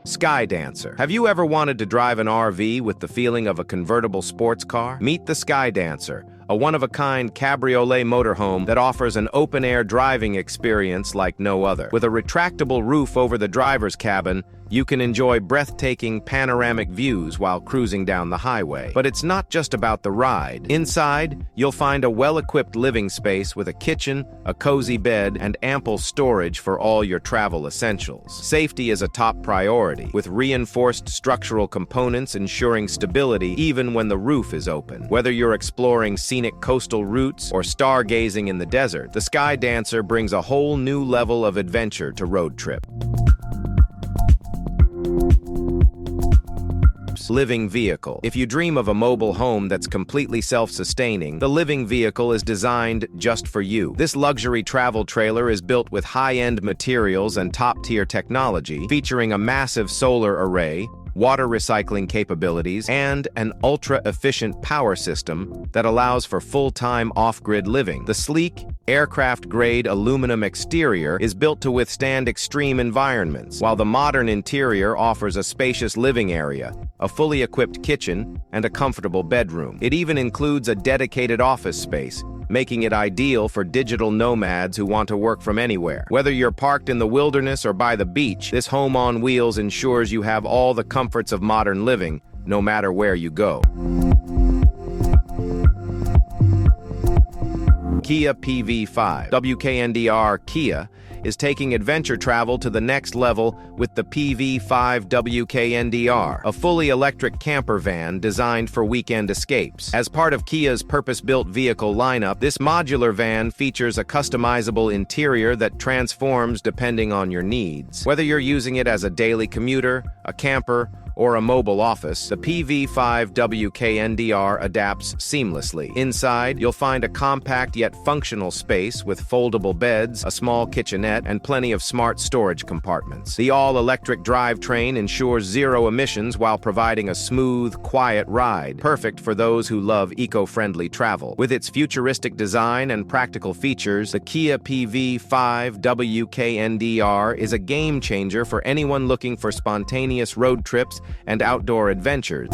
Sky Dancer. Have you ever wanted to drive an RV with the feeling of a convertible sports car? Meet the Sky Dancer, a one-of-a-kind cabriolet motorhome that offers an open-air driving experience like no other. With a retractable roof over the driver's cabin, you can enjoy breathtaking panoramic views while cruising down the highway. But it's not just about the ride. Inside, you'll find a well-equipped living space with a kitchen, a cozy bed, and ample storage for all your travel essentials. Safety is a top priority, with reinforced structural components ensuring stability even when the roof is open. Whether you're exploring scenic coastal routes or stargazing in the desert, the Sky Dancer brings a whole new level of adventure to road trip. Living vehicle. If you dream of a mobile home that's completely self-sustaining, the living vehicle is designed just for you. This luxury travel trailer is built with high-end materials and top-tier technology, featuring a massive solar array, water recycling capabilities, and an ultra-efficient power system that allows for full-time off-grid living. The sleek, aircraft-grade aluminum exterior is built to withstand extreme environments, while the modern interior offers a spacious living area, a fully equipped kitchen, and a comfortable bedroom. It even includes a dedicated office space, making it ideal for digital nomads who want to work from anywhere. Whether you're parked in the wilderness or by the beach, this home on wheels ensures you have all the comforts of modern living, no matter where you go. Kia PV5. WKNDR Kia is taking adventure travel to the next level with the PV5 WKNDR, a fully electric camper van designed for weekend escapes. As part of Kia's purpose-built vehicle lineup, this modular van features a customizable interior that transforms depending on your needs. Whether you're using it as a daily commuter, a camper, or a mobile office, the PV5 WKNDR adapts seamlessly. Inside, you'll find a compact yet functional space with foldable beds, a small kitchenette, and plenty of smart storage compartments. The all-electric drivetrain ensures zero emissions while providing a smooth, quiet ride, perfect for those who love eco-friendly travel. With its futuristic design and practical features, the Kia PV5 WKNDR is a game-changer for anyone looking for spontaneous road trips and outdoor adventures.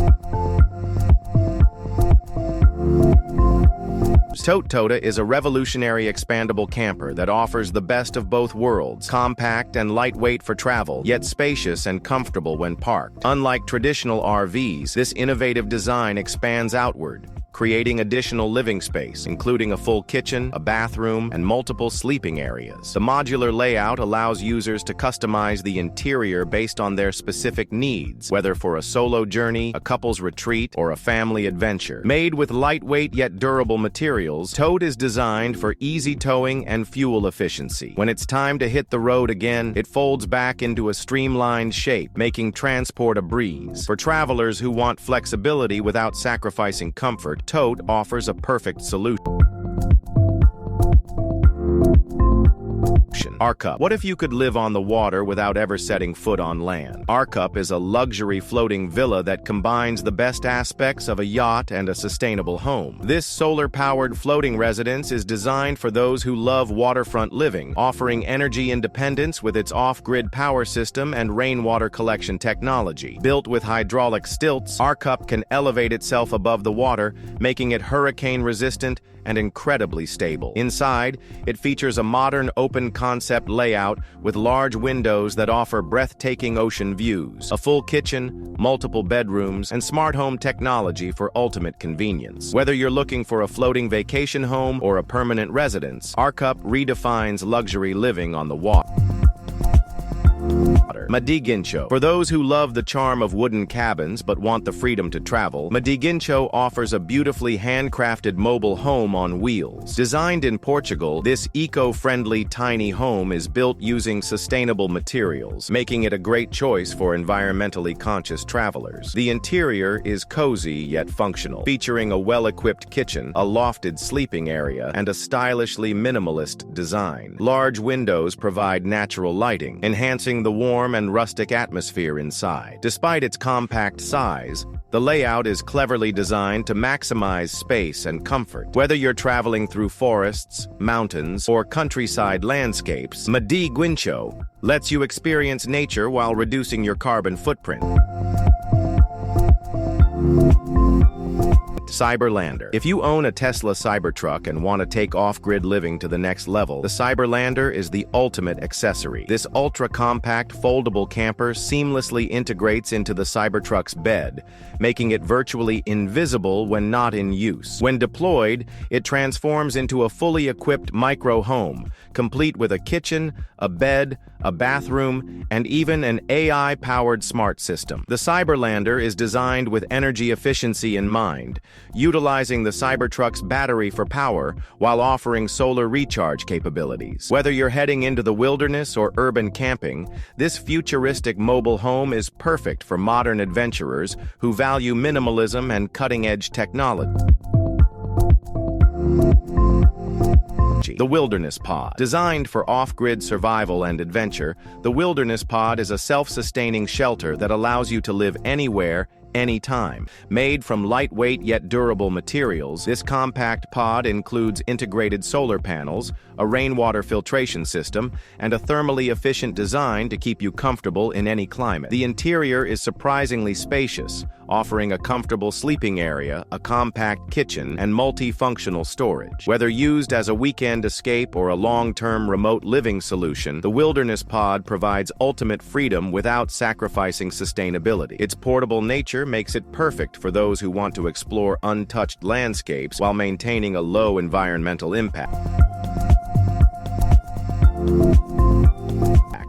Tota is a revolutionary expandable camper that offers the best of both worlds, compact and lightweight for travel, yet spacious and comfortable when parked. Unlike traditional RVs, this innovative design expands outward, creating additional living space, including a full kitchen, a bathroom, and multiple sleeping areas. The modular layout allows users to customize the interior based on their specific needs, whether for a solo journey, a couple's retreat, or a family adventure. Made with lightweight yet durable materials, Tota is designed for easy towing and fuel efficiency. When it's time to hit the road again, it folds back into a streamlined shape, making transport a breeze. For travelers who want flexibility without sacrificing comfort, Tota offers a perfect solution. Arcup. What if you could live on the water without ever setting foot on land? Arcup is a luxury floating villa that combines the best aspects of a yacht and a sustainable home. This solar-powered floating residence is designed for those who love waterfront living, offering energy independence with its off-grid power system and rainwater collection technology. Built with hydraulic stilts, Arcup can elevate itself above the water, making it hurricane-resistant and incredibly stable. Inside, it features a modern open-concept layout with large windows that offer breathtaking ocean views, a full kitchen, multiple bedrooms, and smart home technology for ultimate convenience. Whether you're looking for a floating vacation home or a permanent residence, Arcup redefines luxury living on the water. Madigincho. For those who love the charm of wooden cabins but want the freedom to travel, Madigincho offers a beautifully handcrafted mobile home on wheels. Designed in Portugal, this eco-friendly tiny home is built using sustainable materials, making it a great choice for environmentally conscious travelers. The interior is cozy yet functional, featuring a well-equipped kitchen, a lofted sleeping area, and a stylishly minimalist design. Large windows provide natural lighting, enhancing the warm and rustic atmosphere inside. Despite its compact size, The layout is cleverly designed to maximize space and comfort. Whether you're traveling through forests, mountains, or countryside landscapes, Madi Guincho lets you experience nature while reducing your carbon footprint. Cyberlander. If you own a Tesla Cybertruck and want to take off-grid living to the next level, the Cyberlander is the ultimate accessory. This ultra-compact, foldable camper seamlessly integrates into the Cybertruck's bed, making it virtually invisible when not in use. When deployed, it transforms into a fully equipped micro-home, complete with a kitchen, a bed, a bathroom, and even an AI-powered smart system. The Cyberlander is designed with energy efficiency in mind, utilizing the Cybertruck's battery for power while offering solar recharge capabilities. Whether you're heading into the wilderness or urban camping, this futuristic mobile home is perfect for modern adventurers who value minimalism and cutting-edge technology. The Wilderness Pod. Designed for off-grid survival and adventure, the Wilderness Pod is a self-sustaining shelter that allows you to live anywhere, anytime. Made from lightweight yet durable materials, this compact pod includes integrated solar panels, a rainwater filtration system, and a thermally efficient design to keep you comfortable in any climate. The interior is surprisingly spacious, offering a comfortable sleeping area, a compact kitchen, and multifunctional storage. Whether used as a weekend escape or a long-term remote living solution, the Wilderness Pod provides ultimate freedom without sacrificing sustainability. Its portable nature makes it perfect for those who want to explore untouched landscapes while maintaining a low environmental impact.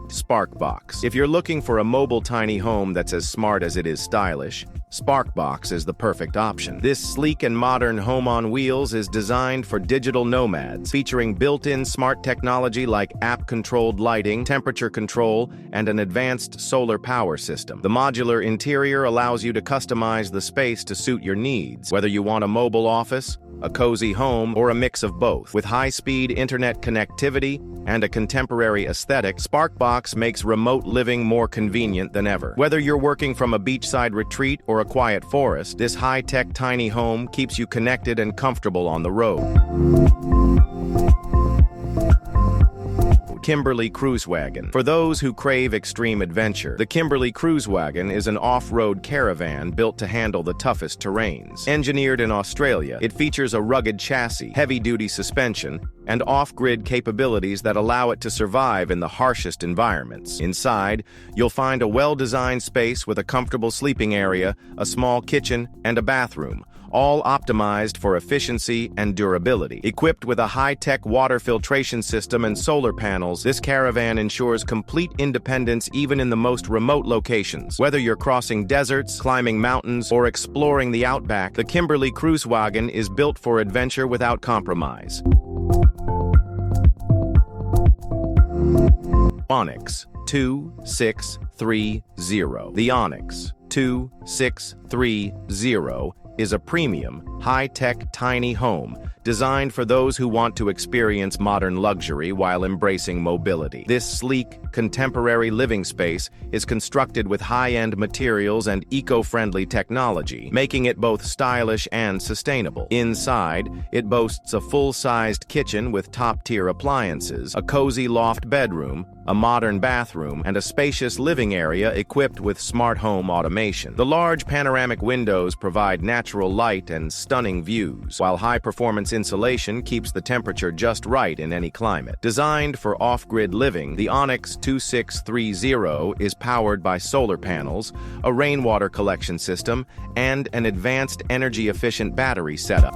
Sparkbox. If you're looking for a mobile tiny home that's as smart as it is stylish, Sparkbox is the perfect option. This sleek and modern home on wheels is designed for digital nomads, featuring built-in smart technology like app-controlled lighting, temperature control, and an advanced solar power system. The modular interior allows you to customize the space to suit your needs, whether you want a mobile office, a cozy home, or a mix of both. With high-speed internet connectivity and a contemporary aesthetic, Sparkbox makes remote living more convenient than ever. Whether you're working from a beachside retreat or a quiet forest, this high-tech tiny home keeps you connected and comfortable on the road. Kimberly Cruise Wagon. For those who crave extreme adventure, the Kimberly Cruise Wagon is an off-road caravan built to handle the toughest terrains. Engineered in Australia, it features a rugged chassis, heavy-duty suspension, and off-grid capabilities that allow it to survive in the harshest environments. Inside, you'll find a well-designed space with a comfortable sleeping area, a small kitchen, and a bathroom, all optimized for efficiency and durability. Equipped with a high-tech water filtration system and solar panels, this caravan ensures complete independence even in the most remote locations. Whether you're crossing deserts, climbing mountains, or exploring the outback, the Kimberly Cruise Wagon is built for adventure without compromise. Onyx 2630. The Onyx 2630 is a premium, high-tech tiny home designed for those who want to experience modern luxury while embracing mobility. This sleek, contemporary living space is constructed with high-end materials and eco-friendly technology, making it both stylish and sustainable. Inside, it boasts a full-sized kitchen with top-tier appliances, a cozy loft bedroom, a modern bathroom, and a spacious living area equipped with smart home automation. The large panoramic windows provide natural light and stunning views, while high-performance insulation keeps the temperature just right in any climate. Designed for off-grid living, the Onyx 2630 is powered by solar panels, a rainwater collection system, and an advanced energy-efficient battery setup.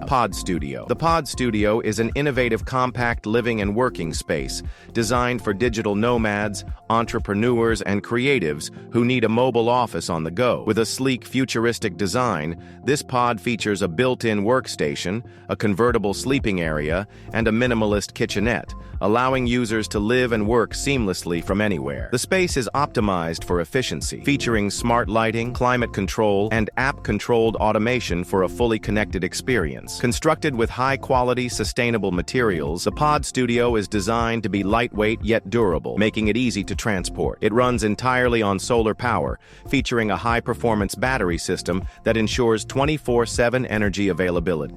Pod Studio. The Pod Studio is an innovative compact living and working space designed for digital nomads, entrepreneurs, and creatives who need a mobile office on the go. With a sleek, futuristic design, this pod features a built-in workstation, a convertible sleeping area, and a minimalist kitchenette, allowing users to live and work seamlessly from anywhere. The space is optimized for efficiency, featuring smart lighting, climate control, and app-controlled automation for a fully connected experience. space. Constructed with high-quality, sustainable materials, the Pod Studio is designed to be lightweight yet durable, making it easy to transport. It runs entirely on solar power, featuring a high-performance battery system that ensures 24/7 energy availability.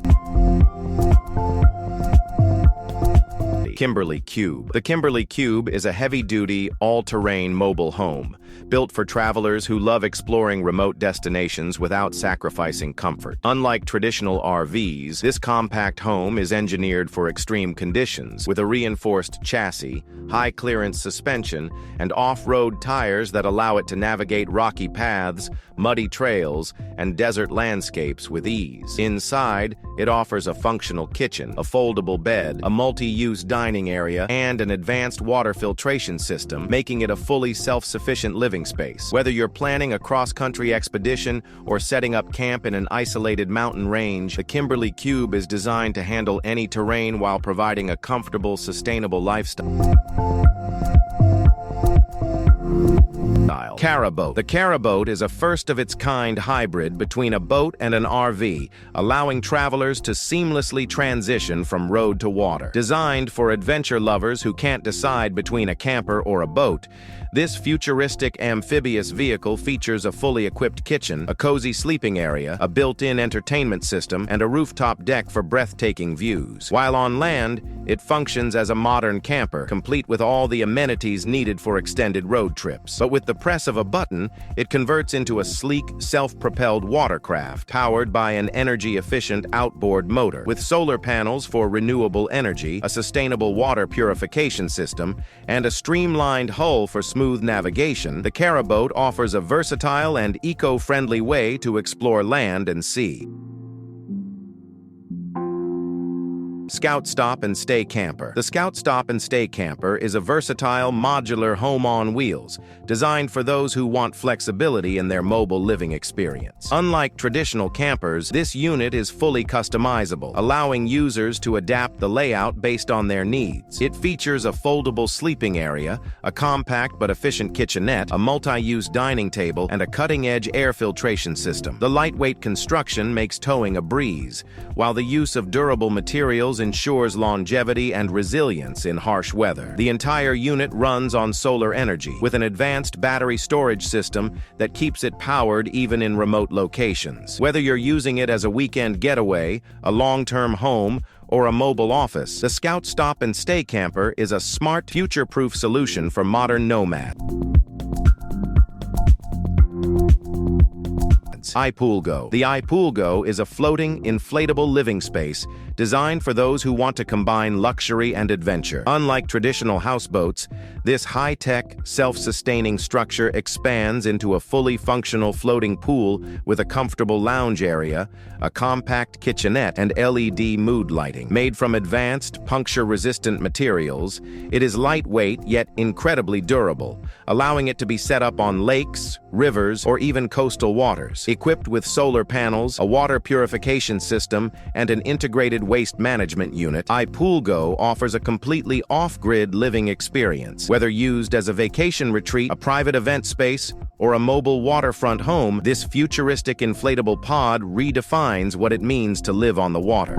Kimberly Cube. The Kimberly Cube is a heavy-duty, all-terrain mobile home, built for travelers who love exploring remote destinations without sacrificing comfort. Unlike traditional RVs, this compact home is engineered for extreme conditions, with a reinforced chassis, high-clearance suspension, and off-road tires that allow it to navigate rocky paths, muddy trails, and desert landscapes with ease. Inside, it offers a functional kitchen, a foldable bed, a multi-use dining area, and an advanced water filtration system, making it a fully self-sufficient living space. Whether you're planning a cross-country expedition or setting up camp in an isolated mountain range, the Kimberly Cube is designed to handle any terrain while providing a comfortable, sustainable lifestyle. Caraboat. The Caraboat is a first-of-its-kind hybrid between a boat and an RV, allowing travelers to seamlessly transition from road to water. Designed for adventure lovers who can't decide between a camper or a boat, this futuristic amphibious vehicle features a fully equipped kitchen, a cozy sleeping area, a built-in entertainment system, and a rooftop deck for breathtaking views. While on land, it functions as a modern camper, complete with all the amenities needed for extended road trips. But with the press of a button, it converts into a sleek, self-propelled watercraft, powered by an energy-efficient outboard motor. With solar panels for renewable energy, a sustainable water purification system, and a streamlined hull for smooth navigation, the Caraboat offers a versatile and eco-friendly way to explore land and sea. Scout Stop and Stay Camper. The Scout Stop and Stay Camper is a versatile, modular home on wheels, designed for those who want flexibility in their mobile living experience. Unlike traditional campers, this unit is fully customizable, allowing users to adapt the layout based on their needs. It features a foldable sleeping area, a compact but efficient kitchenette, a multi-use dining table, and a cutting-edge air filtration system. The lightweight construction makes towing a breeze, while the use of durable materials ensures longevity and resilience in harsh weather. The entire unit runs on solar energy, with an advanced battery storage system that keeps it powered even in remote locations. Whether you're using it as a weekend getaway, a long-term home, or a mobile office, the Scout Stop and Stay Camper is a smart, future-proof solution for modern nomads. iPoolGo. The iPoolGo is a floating, inflatable living space designed for those who want to combine luxury and adventure. Unlike traditional houseboats, this high-tech, self-sustaining structure expands into a fully functional floating pool with a comfortable lounge area, a compact kitchenette, and LED mood lighting. Made from advanced, puncture-resistant materials, it is lightweight yet incredibly durable, allowing it to be set up on lakes, rivers, or even coastal waters. Equipped with solar panels, a water purification system, and an integrated waste management unit, iPoolGo offers a completely off-grid living experience. Whether used as a vacation retreat, a private event space, or a mobile waterfront home, this futuristic inflatable pod redefines what it means to live on the water.